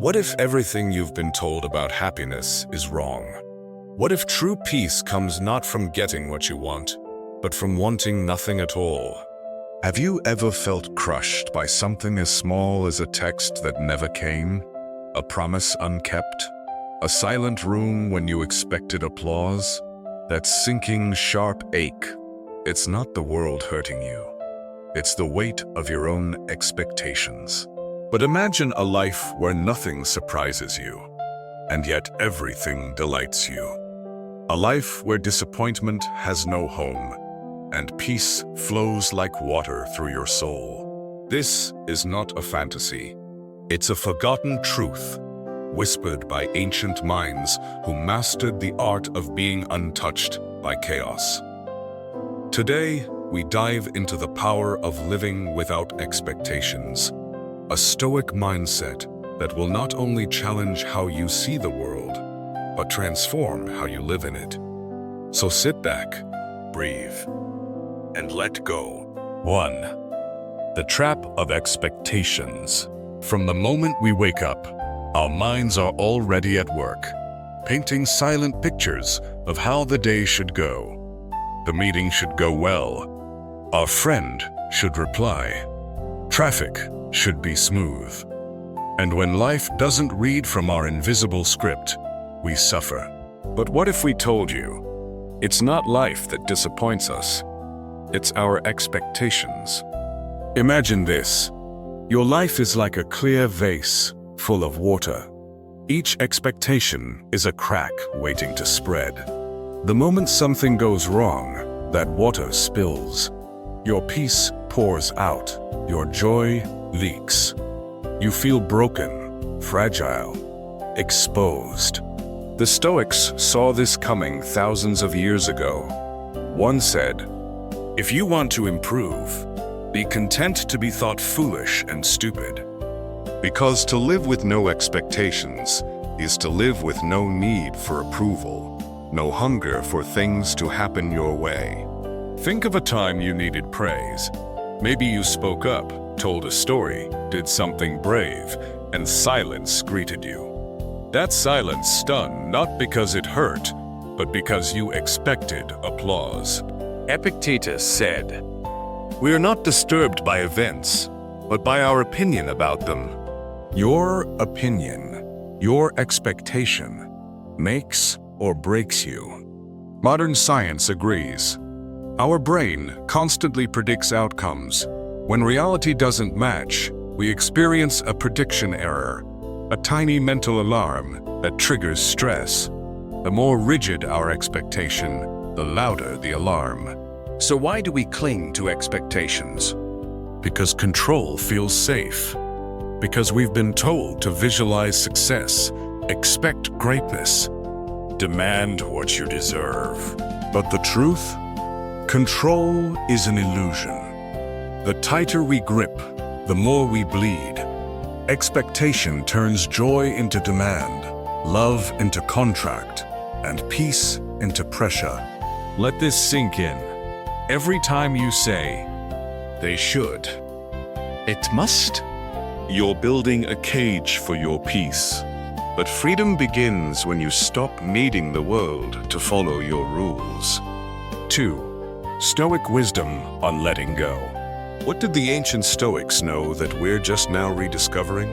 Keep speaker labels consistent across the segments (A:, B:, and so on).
A: What if everything you've been told about happiness is wrong? What if true peace comes not from getting what you want, but from wanting nothing at all?
B: Have you ever felt crushed by something as small as a text that never came? A promise unkept? A silent room when you expected applause? That sinking, sharp ache. It's not the world hurting you. It's the weight of your own expectations. But imagine a life where nothing surprises you, and yet everything delights you. A life where disappointment has no home, and peace flows like water through your soul. This is not a fantasy. It's a forgotten truth, whispered by ancient minds who mastered the art of being untouched by chaos. Today, we dive into the power of living without expectations, a Stoic mindset that will not only challenge how you see the world, but transform how you live in it. So sit back, breathe, and let go. 1. The trap of expectations. From the moment we wake up, our minds are already at work, painting silent pictures of how the day should go. The meeting should go well. Our friend should reply. Traffic should be smooth. And when life doesn't read from our invisible script, we suffer.
A: But what if we told you, it's not life that disappoints us, it's our expectations? Imagine this. Your life is like a clear vase full of water. Each expectation is a crack waiting to spread. The moment something goes wrong, that water spills. Your peace pours out. Your joy leaks. You feel broken, fragile, exposed. The Stoics saw this coming thousands of years ago. One said, "If you want to improve, be content to be thought foolish and stupid."
B: Because to live with no expectations is to live with no need for approval, no hunger for things to happen your way.
A: Think of a time you needed praise. Maybe you spoke up, told a story, did something brave, and silence greeted you. That silence stung not because it hurt, but because you expected applause. Epictetus said, "We are not disturbed by events, but by our opinion about them." Your opinion, your expectation, makes or breaks you. Modern science agrees. Our brain constantly predicts outcomes. When reality doesn't match, we experience a prediction error, a tiny mental alarm that triggers stress. The more rigid our expectation, the louder the alarm. So why do we cling to expectations? Because control feels safe. Because we've been told to visualize success, expect greatness, demand what you deserve. But the truth? Control is an illusion. The tighter we grip, the more we bleed. Expectation turns joy into demand, love into contract, and peace into pressure. Let this sink in. Every time you say, "They should," "It must," you're building a cage for your peace. But freedom begins when you stop needing the world to follow your rules. 2. Stoic wisdom on letting go. What did the ancient Stoics know that we're just now rediscovering?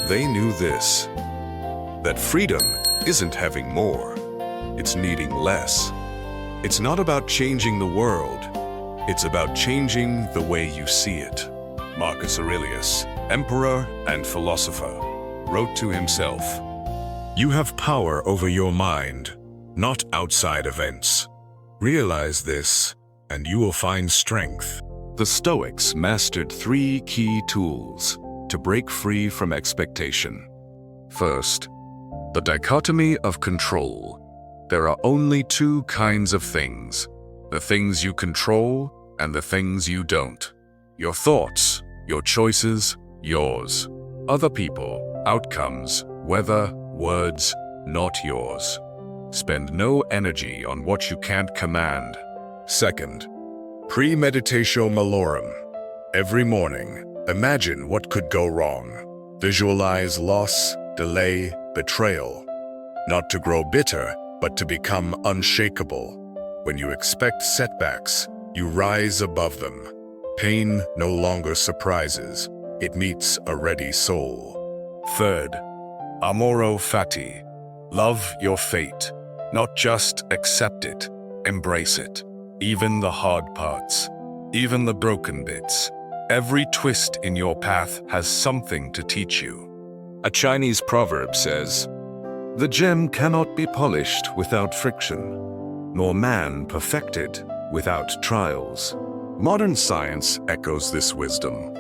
A: They knew this, that freedom isn't having more, it's needing less. It's not about changing the world, it's about changing the way you see it. Marcus Aurelius, emperor and philosopher, wrote to himself, "You have power over your mind, not outside events. Realize this, and you will find strength." The Stoics mastered 3 key tools to break free from expectation. First, the dichotomy of control. There are only 2 kinds of things: the things you control and the things you don't. Your thoughts, your choices, yours. Other people, outcomes, weather, words, not yours. Spend no energy on what you can't command. Second, Premeditatio Malorum. Every morning, imagine what could go wrong.
C: Visualize loss, delay, betrayal. Not to grow bitter, but to become unshakable. When you expect setbacks, you rise above them. Pain no longer surprises. It meets a ready soul. Third, Amor Fati. Love your fate. Not just accept it, embrace it. Even the hard parts, even the broken bits. Every twist in your path has something to teach you.
A: A Chinese proverb says, "The gem cannot be polished without friction, nor man perfected without trials." Modern science echoes this wisdom.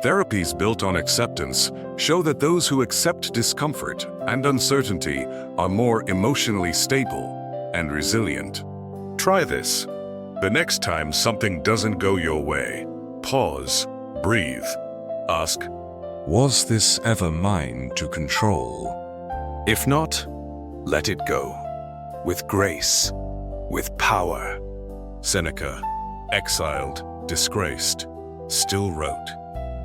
A: Therapies built on acceptance show that those who accept discomfort and uncertainty are more emotionally stable and resilient. Try this. The next time something doesn't go your way, pause, breathe, ask, "Was this ever mine to control?" If not, let it go. With grace, with power. Seneca, exiled, disgraced, still wrote,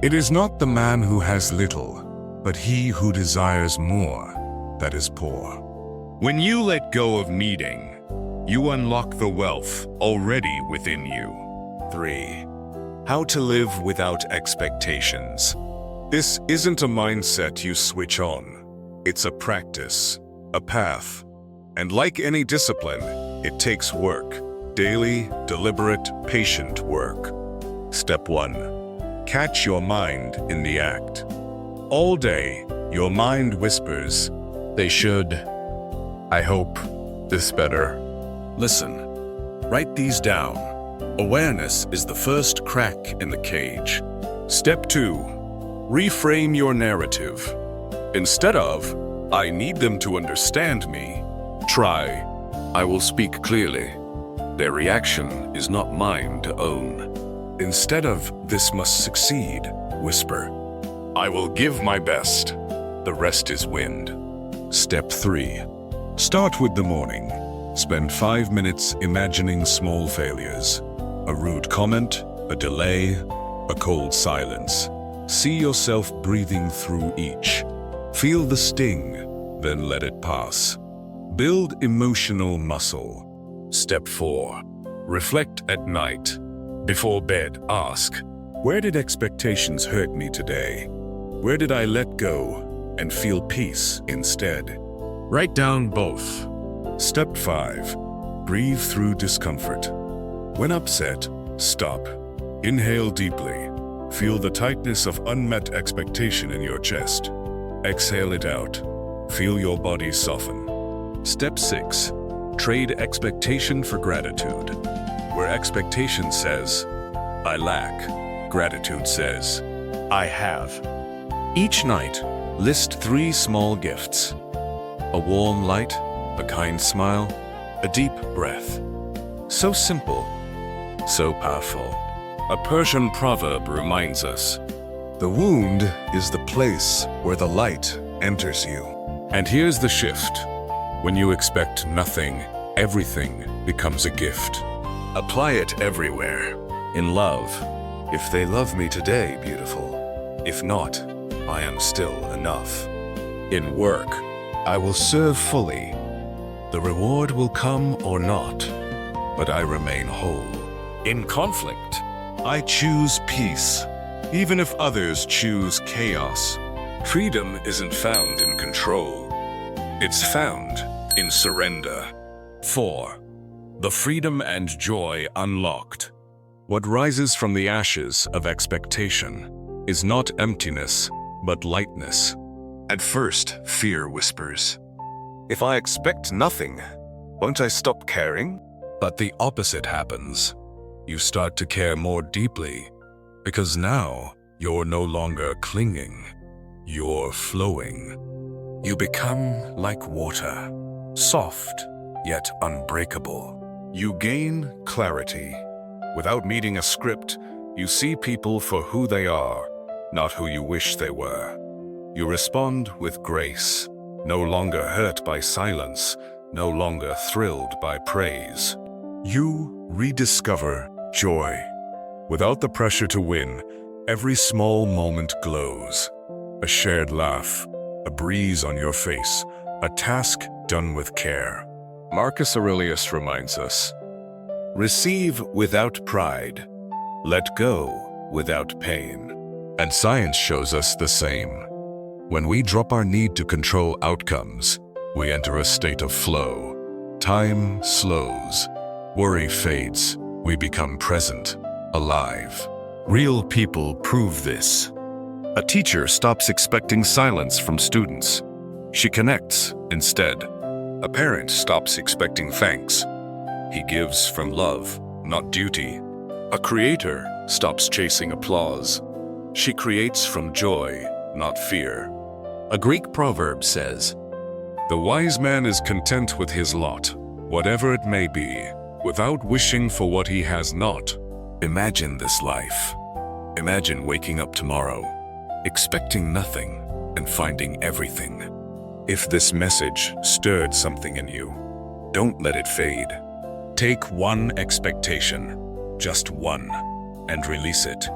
A: "It is not the man who has little, but he who desires more, that is poor." When you let go of needing, you unlock the wealth already within you. 3. How to live without expectations. This isn't a mindset you switch on. It's a practice, a path. And like any discipline, it takes work. Daily, deliberate, patient work. Step 1. Catch your mind in the act. All day, your mind whispers, "They should. I hope. This better." Listen. Write these down. Awareness is the first crack in the cage. Step 2. Reframe your narrative. Instead of, "I need them to understand me," try, "I will speak clearly. Their reaction is not mine to own." Instead of, "This must succeed," whisper, "I will give my best. The rest is wind." Step 3. Start with the morning. Spend 5 minutes imagining small failures. A rude comment, a delay, a cold silence. See yourself breathing through each. Feel the sting, then let it pass. Build emotional muscle. Step 4. Reflect at night. Before bed, ask, "Where did expectations hurt me today? Where did I let go and feel peace instead?" Write down both. Step 5. Breathe through discomfort. When upset, stop. Inhale deeply. Feel the tightness of unmet expectation in your chest. Exhale it out. Feel your body soften. Step 6. Trade expectation for gratitude. Where expectation says, "I lack," gratitude says, "I have." Each night, list 3 small gifts. A warm light, a kind smile, a deep breath. So simple, so powerful. A Persian proverb reminds us, "The wound is the place where the light enters you." And here's the shift. When you expect nothing, everything becomes a gift. Apply it everywhere. In love, "If they love me today, beautiful. If not, I am still enough." In work, "I will serve fully. The reward will come or not, but I remain whole." In conflict, "I choose peace, even if others choose chaos." Freedom isn't found in control. It's found in surrender. 4. The freedom and joy unlocked. What rises from the ashes of expectation is not emptiness, but lightness. At first, fear whispers, "If I expect nothing, won't I stop caring?" But the opposite happens. You start to care more deeply, because now you're no longer clinging, you're flowing. You become like water, soft yet unbreakable. You gain clarity. Without needing a script, you see people for who they are, not who you wish they were. You respond with grace, no longer hurt by silence, no longer thrilled by praise. You rediscover joy. Without the pressure to win, every small moment glows.
B: a shared laugh, a breeze on your face, a task done with care.
A: Marcus Aurelius reminds us,
C: Receive without pride. Let go without pain.
B: And science shows us the same. When we drop our need to control outcomes, we enter a state of flow. Time slows. Worry fades. We become present, alive. Real people prove this. A teacher stops expecting silence from students. She connects instead. A parent stops expecting thanks. He gives from love, not duty. A creator stops chasing applause. She creates from joy, not fear. A Greek proverb says, "The wise man is content with his lot, whatever it may be, without wishing for what he has not." Imagine this life. Imagine waking up tomorrow, expecting nothing and finding everything. If this message stirred something in you, don't let it fade. Take one expectation, just one, and release it.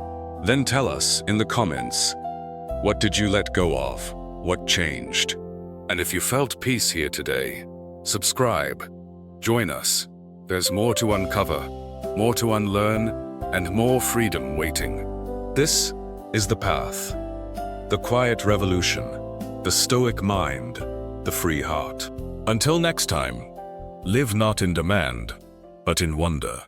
B: Then tell us in the comments, what did you let go of? What changed? And if you felt peace here today, subscribe. Join us. There's more to uncover, more to unlearn, and more freedom waiting. This is the path. The quiet revolution, the stoic mind, the free heart. Until next time, live not in demand, but in wonder.